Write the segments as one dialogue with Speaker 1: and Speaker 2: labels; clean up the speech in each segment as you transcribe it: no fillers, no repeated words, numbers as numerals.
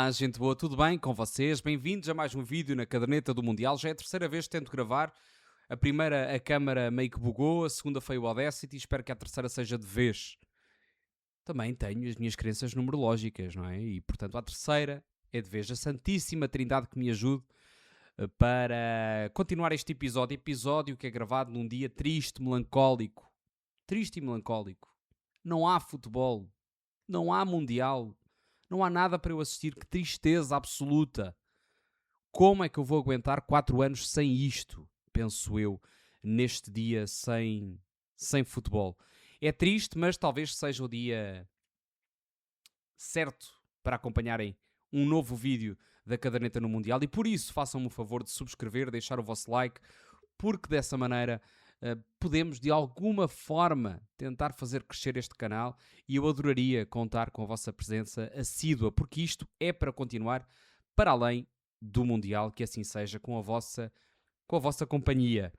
Speaker 1: Olá, gente boa, tudo bem com vocês? Bem-vindos a mais um vídeo na caderneta do Mundial. Já é a terceira vez que tento gravar. A primeira, a câmara meio que bugou, a segunda foi o Audacity e espero que a terceira seja de vez. Também tenho as minhas crenças numerológicas, não é? E, portanto, a terceira é de vez. A Santíssima Trindade que me ajude para continuar este episódio que é gravado num dia triste, melancólico. Triste e melancólico. Não há futebol, não há Mundial, não há nada para eu assistir. Que tristeza absoluta. Como é que eu vou aguentar 4 anos sem isto? Penso eu, neste dia sem futebol. É triste, mas talvez seja o dia certo para acompanharem um novo vídeo da Caderneta no Mundial e por isso façam-me o favor de subscrever, deixar o vosso like, porque dessa maneira podemos de alguma forma tentar fazer crescer este canal e eu adoraria contar com a vossa presença assídua, porque isto é para continuar para além do Mundial, que assim seja, com a vossa companhia.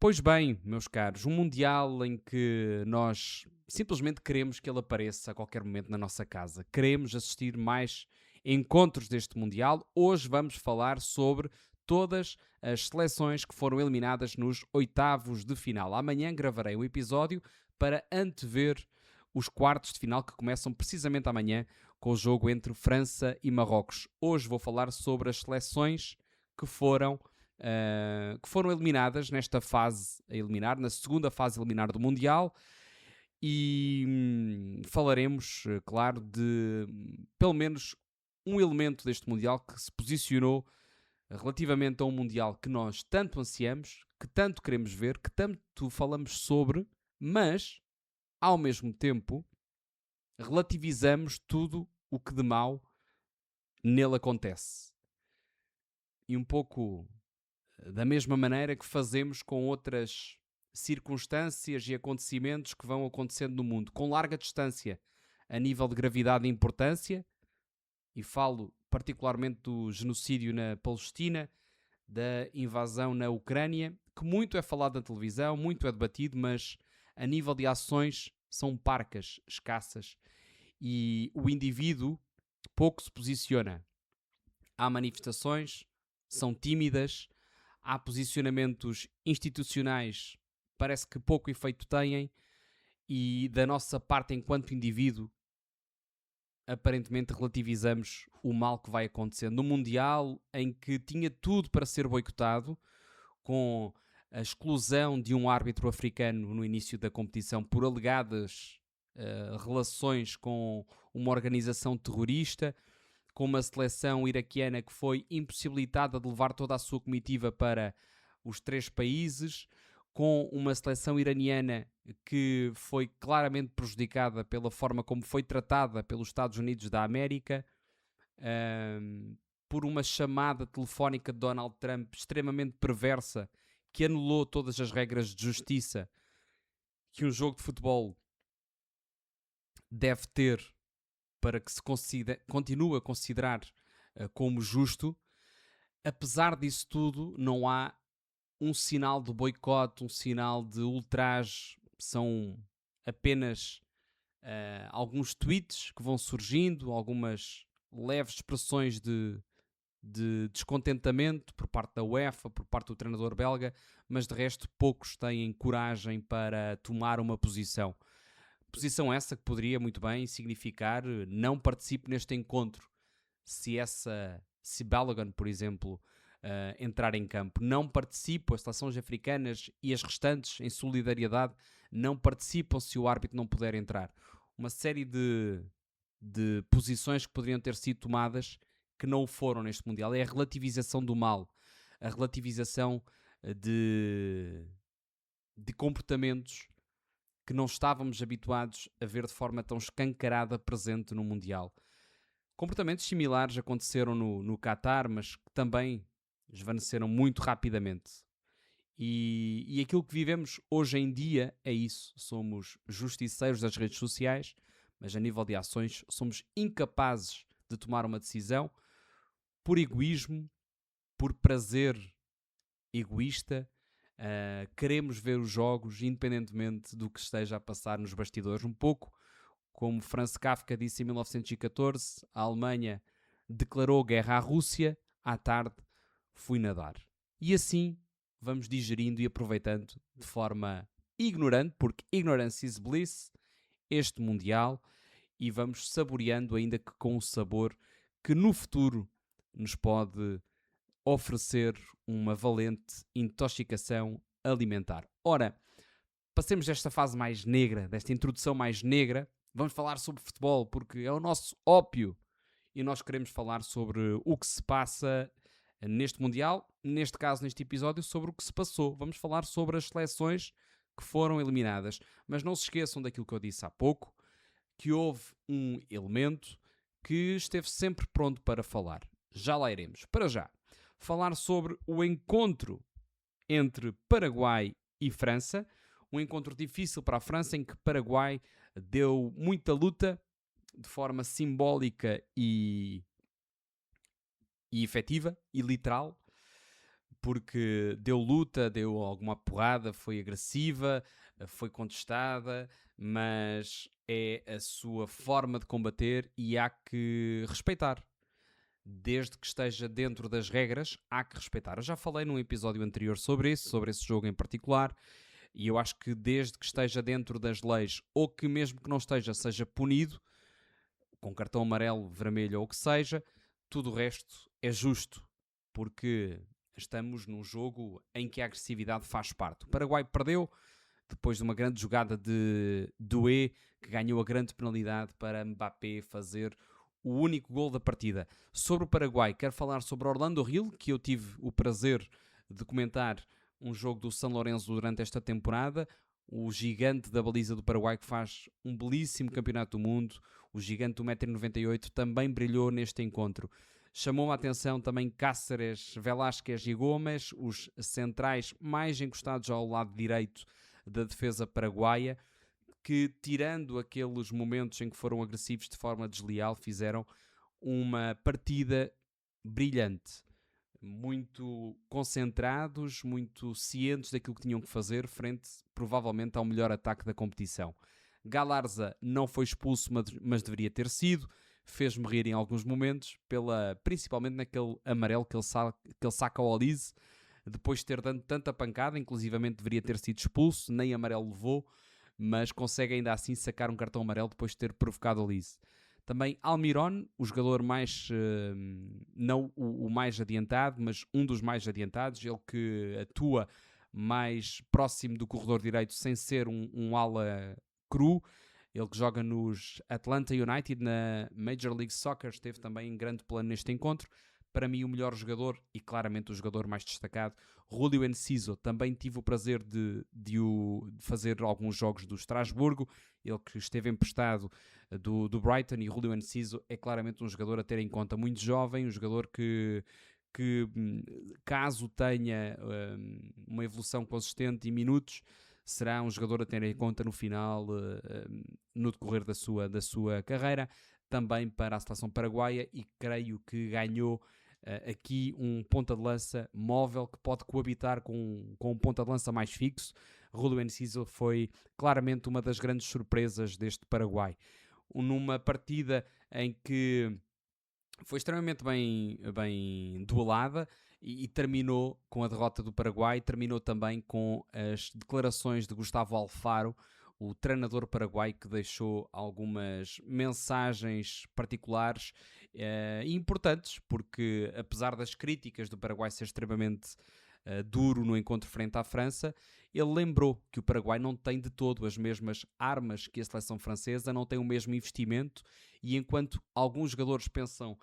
Speaker 1: Pois bem, meus caros, um Mundial em que nós simplesmente queremos que ele apareça a qualquer momento na nossa casa. Queremos assistir mais encontros deste Mundial. Hoje vamos falar sobre todas as seleções que foram eliminadas nos oitavos de final. Amanhã gravarei um episódio para antever os quartos de final que começam precisamente amanhã com o jogo entre França e Marrocos. Hoje vou falar sobre as seleções que foram eliminadas nesta fase a eliminar, na segunda fase a eliminar do Mundial, e falaremos, claro, de pelo menos um elemento deste Mundial que se posicionou relativamente a um Mundial que nós tanto ansiamos, que tanto queremos ver, que tanto falamos sobre, mas, ao mesmo tempo, relativizamos tudo o que de mau nele acontece. E um pouco da mesma maneira que fazemos com outras circunstâncias e acontecimentos que vão acontecendo no mundo, com larga distância a nível de gravidade e importância, e falo particularmente do genocídio na Palestina, da invasão na Ucrânia, que muito é falado na televisão, muito é debatido, mas a nível de ações são parcas, escassas, e o indivíduo pouco se posiciona. Há manifestações, são tímidas, há posicionamentos institucionais, parece que pouco efeito têm, e da nossa parte, enquanto indivíduo, aparentemente relativizamos o mal que vai acontecendo. No Mundial, em que tinha tudo para ser boicotado, com a exclusão de um árbitro africano no início da competição por alegadas relações com uma organização terrorista, com uma seleção iraquiana que foi impossibilitada de levar toda a sua comitiva para os 3 países, com uma seleção iraniana que foi claramente prejudicada pela forma como foi tratada pelos Estados Unidos da América, por uma chamada telefónica de Donald Trump extremamente perversa que anulou todas as regras de justiça que um jogo de futebol deve ter para que se continue a considerar como justo. Apesar disso tudo, não há um sinal de boicote, um sinal de ultraje. São apenas alguns tweets que vão surgindo, algumas leves expressões de descontentamento por parte da UEFA, por parte do treinador belga, mas de resto poucos têm coragem para tomar uma posição. Posição essa que poderia muito bem significar não participe neste encontro. Se Balogun, por exemplo, entrar em campo, não participam, as seleções africanas e as restantes, em solidariedade, não participam se o árbitro não puder entrar. Uma série de posições que poderiam ter sido tomadas que não o foram neste Mundial. É a relativização do mal, a relativização de comportamentos que não estávamos habituados a ver de forma tão escancarada presente no Mundial. Comportamentos similares aconteceram no Qatar, mas que também esvaneceram muito rapidamente. E aquilo que vivemos hoje em dia é isso. Somos justiceiros das redes sociais, mas a nível de ações somos incapazes de tomar uma decisão por egoísmo, por prazer egoísta. Queremos ver os jogos independentemente do que esteja a passar nos bastidores. Um pouco como Franz Kafka disse em 1914, a Alemanha declarou guerra à Rússia, à tarde fui nadar. E assim vamos digerindo e aproveitando de forma ignorante, porque ignorance is bliss, este Mundial, e vamos saboreando, ainda que com um sabor que no futuro nos pode oferecer uma valente intoxicação alimentar. Ora, passemos desta fase mais negra, desta introdução mais negra, vamos falar sobre futebol, porque é o nosso ópio e nós queremos falar sobre o que se passa neste Mundial, neste caso, neste episódio, sobre o que se passou. Vamos falar sobre as seleções que foram eliminadas. Mas não se esqueçam daquilo que eu disse há pouco, que houve um elemento que esteve sempre pronto para falar. Já lá iremos. Para já, falar sobre o encontro entre Paraguai e França. Um encontro difícil para a França, em que Paraguai deu muita luta de forma simbólica e efetiva e literal, porque deu luta, deu alguma porrada, foi agressiva, foi contestada, mas é a sua forma de combater e há que respeitar. Desde que esteja dentro das regras, há que respeitar. Eu já falei num episódio anterior sobre isso, sobre esse jogo em particular, e eu acho que desde que esteja dentro das leis, ou que mesmo que não esteja, seja punido, com cartão amarelo, vermelho ou o que seja, tudo o resto é justo, porque estamos num jogo em que a agressividade faz parte. O Paraguai perdeu depois de uma grande jogada de Doué, que ganhou a grande penalidade para Mbappé fazer o único gol da partida. Sobre o Paraguai, quero falar sobre Orlando Hill, que eu tive o prazer de comentar um jogo do São Lourenço durante esta temporada. O gigante da baliza do Paraguai, que faz um belíssimo campeonato do mundo. O gigante do 1,98m também brilhou neste encontro. Chamou a atenção também Cáceres, Velásquez e Gomes, os centrais mais encostados ao lado direito da defesa paraguaia, que, tirando aqueles momentos em que foram agressivos de forma desleal, fizeram uma partida brilhante. Muito concentrados, muito cientes daquilo que tinham que fazer, frente provavelmente ao melhor ataque da competição. Galarza não foi expulso, mas deveria ter sido. Fez-me rir em alguns momentos, principalmente naquele amarelo que ele saca ao Olise, depois de ter dado tanta pancada, inclusivamente deveria ter sido expulso, nem amarelo levou, mas consegue ainda assim sacar um cartão amarelo depois de ter provocado o Olise. Também Almiron, o jogador mais, não o mais adiantado, mas um dos mais adiantados, ele que atua mais próximo do corredor direito sem ser um ala cru, ele que joga nos Atlanta United na Major League Soccer, esteve também em grande plano neste encontro. Para mim o melhor jogador e claramente o jogador mais destacado, Julio Enciso. Também tive o prazer de fazer alguns jogos do Estrasburgo, ele que esteve emprestado do Brighton, e Julio Enciso é claramente um jogador a ter em conta, muito jovem, um jogador que caso tenha uma evolução consistente em minutos, será um jogador a ter em conta no final, no decorrer da sua carreira, também para a seleção paraguaia, e creio que ganhou aqui um ponta de lança móvel que pode coabitar com um ponta de lança mais fixo. Julio Enciso foi claramente uma das grandes surpresas deste Paraguai. Numa partida em que foi extremamente bem duelada e terminou com a derrota do Paraguai, terminou também com as declarações de Gustavo Alfaro, o treinador paraguai, que deixou algumas mensagens particulares e importantes, porque apesar das críticas do Paraguai ser extremamente duro no encontro frente à França, ele lembrou que o Paraguai não tem de todo as mesmas armas que a seleção francesa, não tem o mesmo investimento, e enquanto alguns jogadores pensam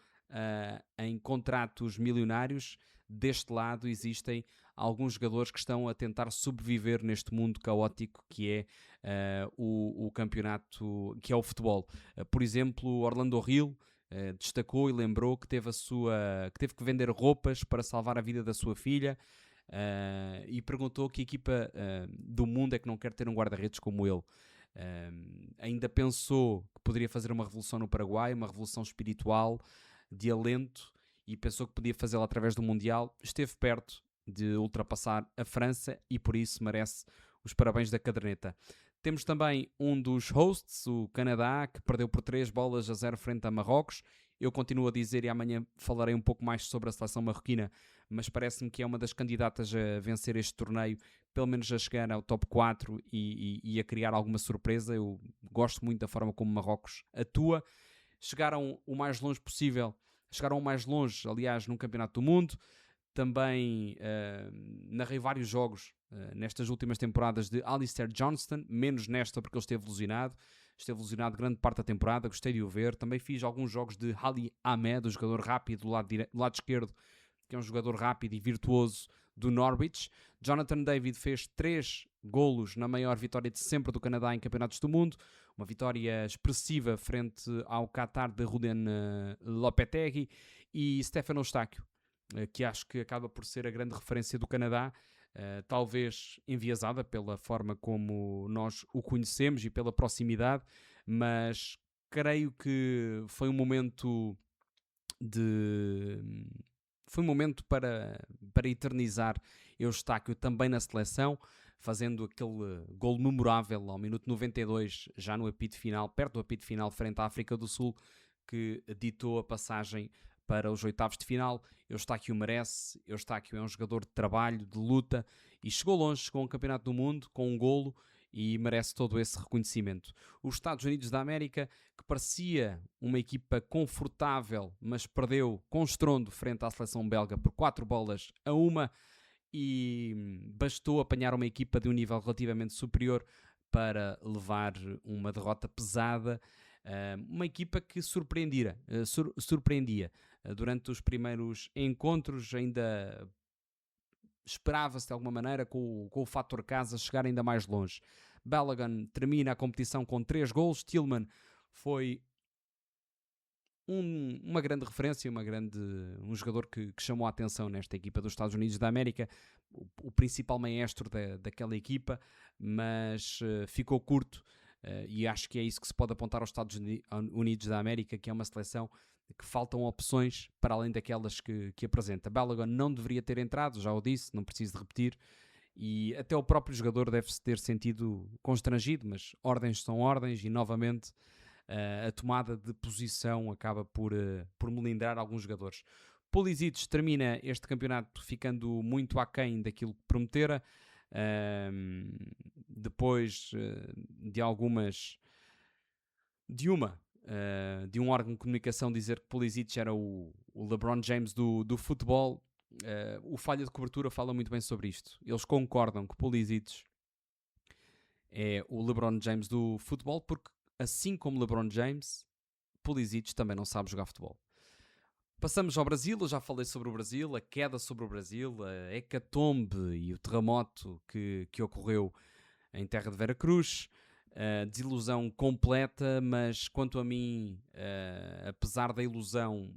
Speaker 1: em contratos milionários, deste lado existem alguns jogadores que estão a tentar sobreviver neste mundo caótico que é o campeonato, que é o futebol. Por exemplo, Orlando Hill destacou e lembrou que teve que vender roupas para salvar a vida da sua filha, e perguntou que equipa do mundo é que não quer ter um guarda-redes como ele. Ainda pensou que poderia fazer uma revolução no Paraguai, uma revolução espiritual, de alento, e pensou que podia fazê-la através do Mundial. Esteve perto de ultrapassar a França e por isso merece os parabéns da caderneta. Temos também um dos hosts, o Canadá, que perdeu por 3-0 frente a Marrocos. Eu continuo a dizer, e amanhã falarei um pouco mais sobre a seleção marroquina, mas parece-me que é uma das candidatas a vencer este torneio, pelo menos a chegar ao top 4 e a criar alguma surpresa. Eu gosto muito da forma como Marrocos atua. Chegaram o mais longe possível, chegaram o mais longe, aliás, num campeonato do mundo. Também narrei vários jogos nestas últimas temporadas de Alistair Johnston, menos nesta porque ele esteve lesionado grande parte da temporada, gostei de o ver. Também fiz alguns jogos de Ali Ahmed, o jogador rápido do lado esquerdo, que é um jogador rápido e virtuoso do Norwich. Jonathan David fez 3 golos na maior vitória de sempre do Canadá em campeonatos do mundo, uma vitória expressiva frente ao Qatar de Ruden Lopetegui. E Stefano Eustáquio, que acho que acaba por ser a grande referência do Canadá, talvez enviesada pela forma como nós o conhecemos e pela proximidade, mas creio que foi um momento para eternizar Eustáquio também na seleção, fazendo aquele golo memorável ao minuto 92, já no apito final, perto do apito final, frente à África do Sul, que ditou a passagem para os oitavos de final. Eustáquio merece. Eustáquio é um jogador de trabalho, de luta, e chegou longe, chegou a um campeonato do mundo com um golo e merece todo esse reconhecimento. Os Estados Unidos da América, que parecia uma equipa confortável, mas perdeu com estrondo frente à seleção belga por 4-1, e bastou apanhar uma equipa de um nível relativamente superior para levar uma derrota pesada. Uma equipa que surpreendia. Durante os primeiros encontros ainda esperava-se de alguma maneira com o fator casa chegar ainda mais longe. Balogun termina a competição com 3 golos. Tillman foi uma grande referência, um jogador que chamou a atenção nesta equipa dos Estados Unidos da América, o principal maestro daquela equipa, mas ficou curto. E acho que é isso que se pode apontar aos Estados Unidos da América, que é uma seleção que faltam opções para além daquelas que apresenta. Balogun não deveria ter entrado, já o disse, não preciso de repetir, e até o próprio jogador deve-se ter sentido constrangido, mas ordens são ordens e novamente a tomada de posição acaba por melindrar alguns jogadores. Pulisic termina este campeonato ficando muito aquém daquilo que prometera. Depois de um órgão de comunicação dizer que Pulisic era o LeBron James do futebol, o Falha de Cobertura fala muito bem sobre isto. Eles concordam que Pulisic é o LeBron James do futebol, porque assim como LeBron James, Pulisic também não sabe jogar futebol. Passamos ao Brasil. Eu já falei sobre o Brasil, a queda sobre o Brasil, a hecatombe e o terremoto que ocorreu em terra de Veracruz. Desilusão completa, mas quanto a mim, apesar da ilusão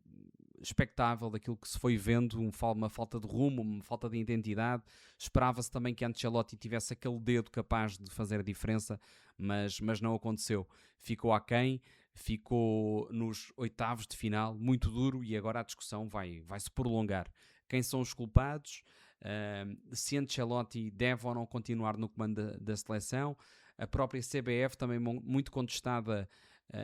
Speaker 1: expectável daquilo que se foi vendo, uma falta de rumo, uma falta de identidade, esperava-se também que Ancelotti tivesse aquele dedo capaz de fazer a diferença, mas não aconteceu. Ficou aquém, ficou nos oitavos de final, muito duro, e agora a discussão vai-se prolongar. Quem são os culpados? Se Ancelotti deve ou não continuar no comando da seleção? A própria CBF também muito contestada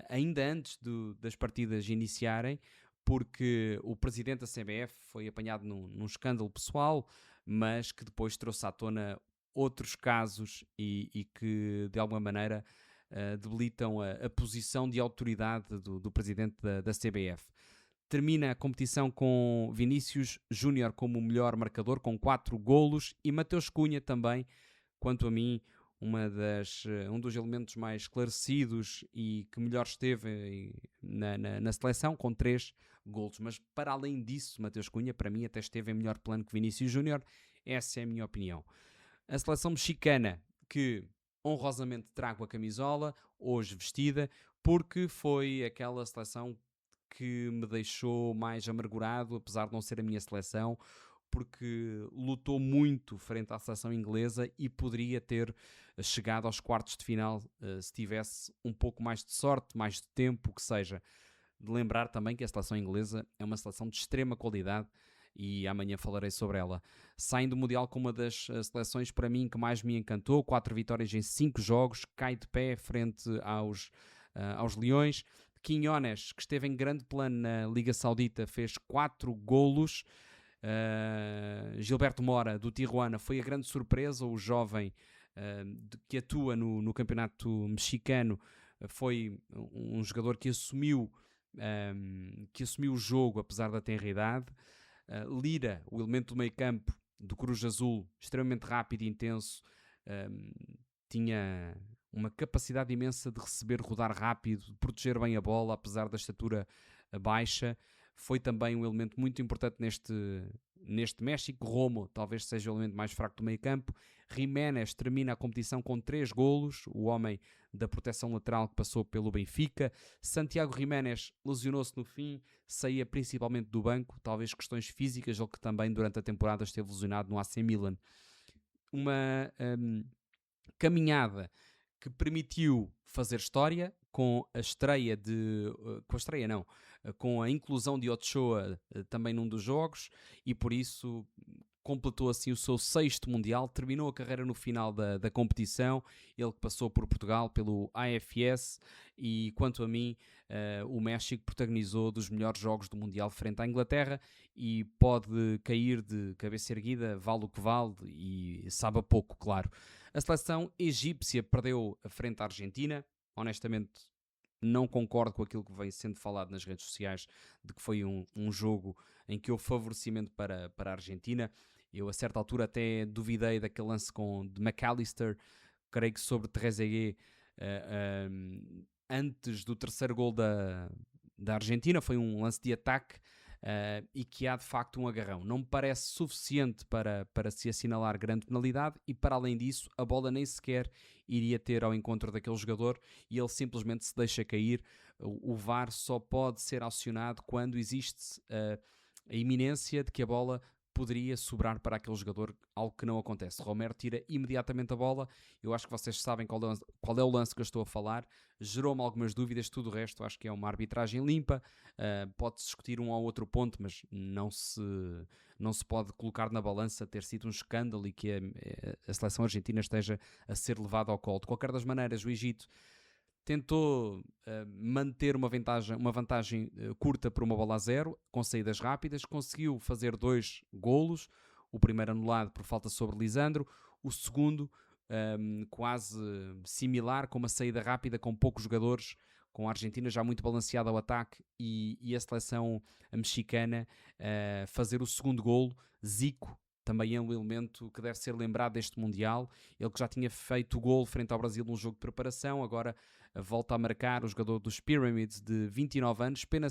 Speaker 1: ainda antes das partidas iniciarem, porque o presidente da CBF foi apanhado num escândalo pessoal, mas que depois trouxe à tona outros casos e que de alguma maneira debilitam a posição de autoridade do presidente da CBF. Termina a competição com Vinícius Júnior como o melhor marcador, com 4 golos, e Mateus Cunha também, quanto a mim, um dos elementos mais esclarecidos e que melhor esteve na seleção, com 3 golos. Mas para além disso, Mateus Cunha, para mim, até esteve em melhor plano que Vinícius Júnior. Essa é a minha opinião. A seleção mexicana, que honrosamente trago a camisola, hoje vestida, porque foi aquela seleção que me deixou mais amargurado, apesar de não ser a minha seleção, porque lutou muito frente à seleção inglesa e poderia ter chegado aos quartos de final se tivesse um pouco mais de sorte, mais de tempo, o que seja. De lembrar também que a seleção inglesa é uma seleção de extrema qualidade e amanhã falarei sobre ela. Saem do Mundial com uma das seleções para mim que mais me encantou, 4 vitórias em 5 jogos, cai de pé frente aos Leões, Quiñones, que esteve em grande plano na Liga Saudita, fez 4 golos. Gilberto Mora, do Tijuana, foi a grande surpresa. O jovem que atua no campeonato mexicano foi um jogador que assumiu o jogo, apesar da tenra idade. Lira, o elemento do meio campo do Cruz Azul, extremamente rápido e intenso, tinha uma capacidade imensa de receber, rodar rápido, de proteger bem a bola, apesar da estatura baixa. Foi também um elemento muito importante neste México. Romo talvez seja o elemento mais fraco do meio campo. Giménez termina a competição com 3 golos, o homem da proteção lateral que passou pelo Benfica. Santiago Giménez lesionou-se no fim, saía principalmente do banco, talvez questões físicas, ou que também durante a temporada esteve lesionado no AC Milan. Uma caminhada que permitiu fazer história com a estreia com a inclusão de Ochoa também num dos jogos, e por isso completou assim o seu 6º Mundial, terminou a carreira no final da competição, ele que passou por Portugal, pelo AFS, e quanto a mim, o México protagonizou dos melhores jogos do Mundial frente à Inglaterra, e pode cair de cabeça erguida, vale o que vale, e sabe a pouco, claro. A seleção egípcia perdeu a frente à Argentina. Honestamente, não concordo com aquilo que vem sendo falado nas redes sociais, de que foi um jogo em que houve favorecimento para a Argentina. Eu, a certa altura, até duvidei daquele lance de McAllister, creio que sobre Trezeguet, antes do 3º gol da Argentina. Foi um lance de ataque e que há de facto um agarrão. Não me parece suficiente para se assinalar grande penalidade, e para além disso a bola nem sequer iria ter ao encontro daquele jogador e ele simplesmente se deixa cair. O VAR só pode ser acionado quando existe a iminência de que a bola poderia sobrar para aquele jogador, algo que não acontece. Romero tira imediatamente a bola. Eu acho que vocês sabem qual é o lance que eu estou a falar. Gerou-me algumas dúvidas. Tudo o resto acho que é uma arbitragem limpa. Pode-se discutir um ou outro ponto, mas não se pode colocar na balança ter sido um escândalo e que a seleção argentina esteja a ser levada ao colo. De qualquer das maneiras, o Egito tentou manter uma vantagem curta por 1-0, com saídas rápidas, conseguiu fazer 2 golos, o primeiro anulado por falta sobre Lisandro, o segundo quase similar, com uma saída rápida, com poucos jogadores, com a Argentina já muito balanceada ao ataque, e a seleção mexicana fazer o segundo golo. Zico também é um elemento que deve ser lembrado deste Mundial, ele que já tinha feito o golo frente ao Brasil num jogo de preparação, agora volta a marcar, o jogador dos Pyramids, de 29 anos, pena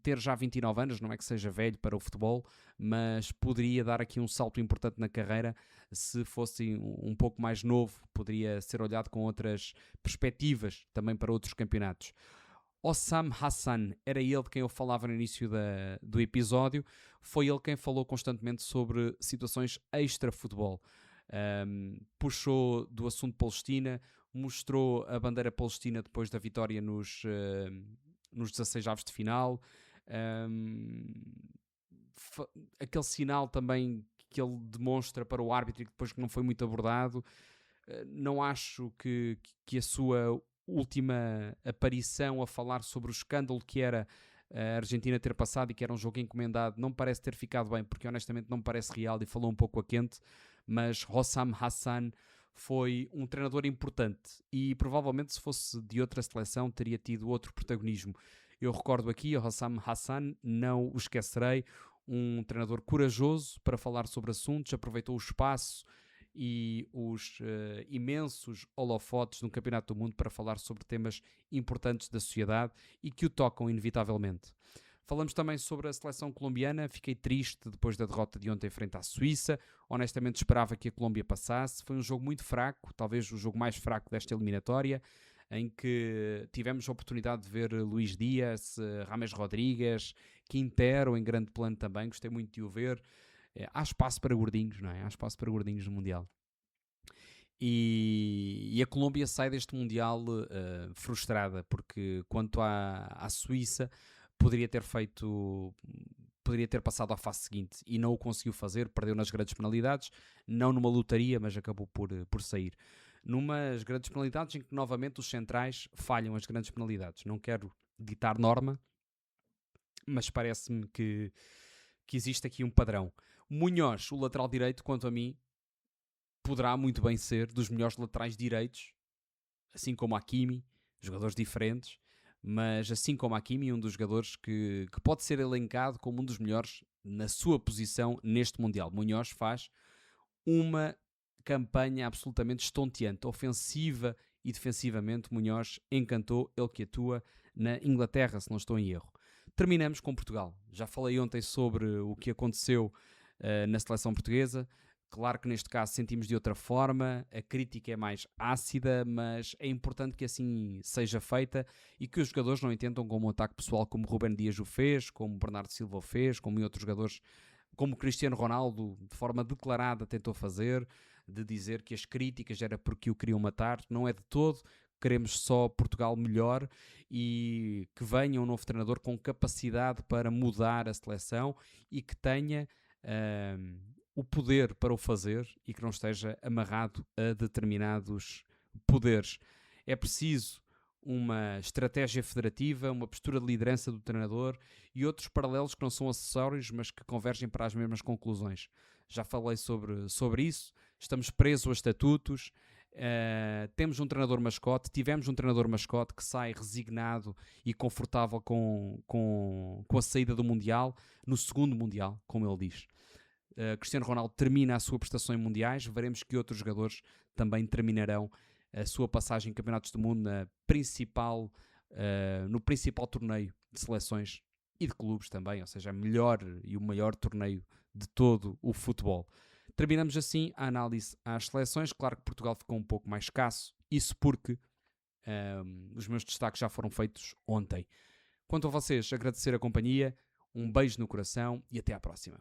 Speaker 1: ter já 29 anos, não é que seja velho para o futebol, mas poderia dar aqui um salto importante na carreira. Se fosse um pouco mais novo, poderia ser olhado com outras perspectivas também para outros campeonatos. Hossam Hassan, era ele de quem eu falava no início do episódio, foi ele quem falou constantemente sobre situações extra-futebol. Puxou do assunto Palestina, mostrou a bandeira palestina depois da vitória nos 16 avos de final. Aquele sinal também que ele demonstra para o árbitro, depois que não foi muito abordado. Não acho que a sua última aparição a falar sobre o escândalo que era a Argentina ter passado e que era um jogo encomendado não parece ter ficado bem, porque honestamente não me parece real, e falou um pouco a quente. Mas Hossam Hassan foi um treinador importante e provavelmente, se fosse de outra seleção, teria tido outro protagonismo. Eu recordo aqui a Hossam Hassan, não o esquecerei, um treinador corajoso para falar sobre assuntos, aproveitou o espaço e os imensos holofotes no Campeonato do Mundo para falar sobre temas importantes da sociedade e que o tocam inevitavelmente. Falamos também sobre a seleção colombiana. Fiquei triste depois da derrota de ontem frente à Suíça. Honestamente esperava que a Colômbia passasse. Foi um jogo muito fraco, talvez o jogo mais fraco desta eliminatória, em que tivemos a oportunidade de ver Luís Dias, Rames Rodrigues, Quintero em grande plano também. Gostei muito de o ver. Há espaço para gordinhos, não é? Há espaço para gordinhos no Mundial. E a Colômbia sai deste Mundial frustrada, porque quanto à Suíça, poderia ter passado à fase seguinte e não o conseguiu fazer, perdeu nas grandes penalidades, não numa lotaria, mas acabou por sair. numas grandes penalidades em que novamente os centrais falham as grandes penalidades. Não quero ditar norma, mas parece-me que existe aqui um padrão. Munhoz, o lateral direito, quanto a mim, poderá muito bem ser dos melhores laterais direitos, assim como Hakimi, jogadores diferentes, mas assim como Hakimi, um dos jogadores que pode ser elencado como um dos melhores na sua posição neste Mundial. Munhoz faz uma campanha absolutamente estonteante, ofensiva e defensivamente. Munhoz encantou, ele que atua na Inglaterra, se não estou em erro. Terminamos com Portugal. Já falei ontem sobre o que aconteceu na seleção portuguesa. Claro que neste caso sentimos de outra forma, a crítica é mais ácida, mas é importante que assim seja feita e que os jogadores não entendam como um ataque pessoal, como Rúben Dias o fez, como Bernardo Silva o fez, como outros jogadores, como Cristiano Ronaldo de forma declarada tentou fazer, de dizer que as críticas era porque o queriam matar. Não é de todo. Queremos só Portugal melhor e que venha um novo treinador com capacidade para mudar a seleção e que tenha o poder para o fazer e que não esteja amarrado a determinados poderes. É preciso uma estratégia federativa, uma postura de liderança do treinador e outros paralelos que não são acessórios, mas que convergem para as mesmas conclusões. Já falei sobre isso, estamos presos a estatutos, temos um treinador mascote, tivemos um treinador mascote que sai resignado e confortável com a saída do Mundial, no segundo Mundial, como ele diz. Cristiano Ronaldo termina a sua prestação em mundiais, veremos que outros jogadores também terminarão a sua passagem em campeonatos do mundo no principal torneio de seleções e de clubes também, ou seja, o maior torneio de todo o futebol. Terminamos assim a análise às seleções. Claro que Portugal ficou um pouco mais escasso, isso porque os meus destaques já foram feitos ontem. Quanto a vocês, agradecer a companhia, um beijo no coração e até à próxima.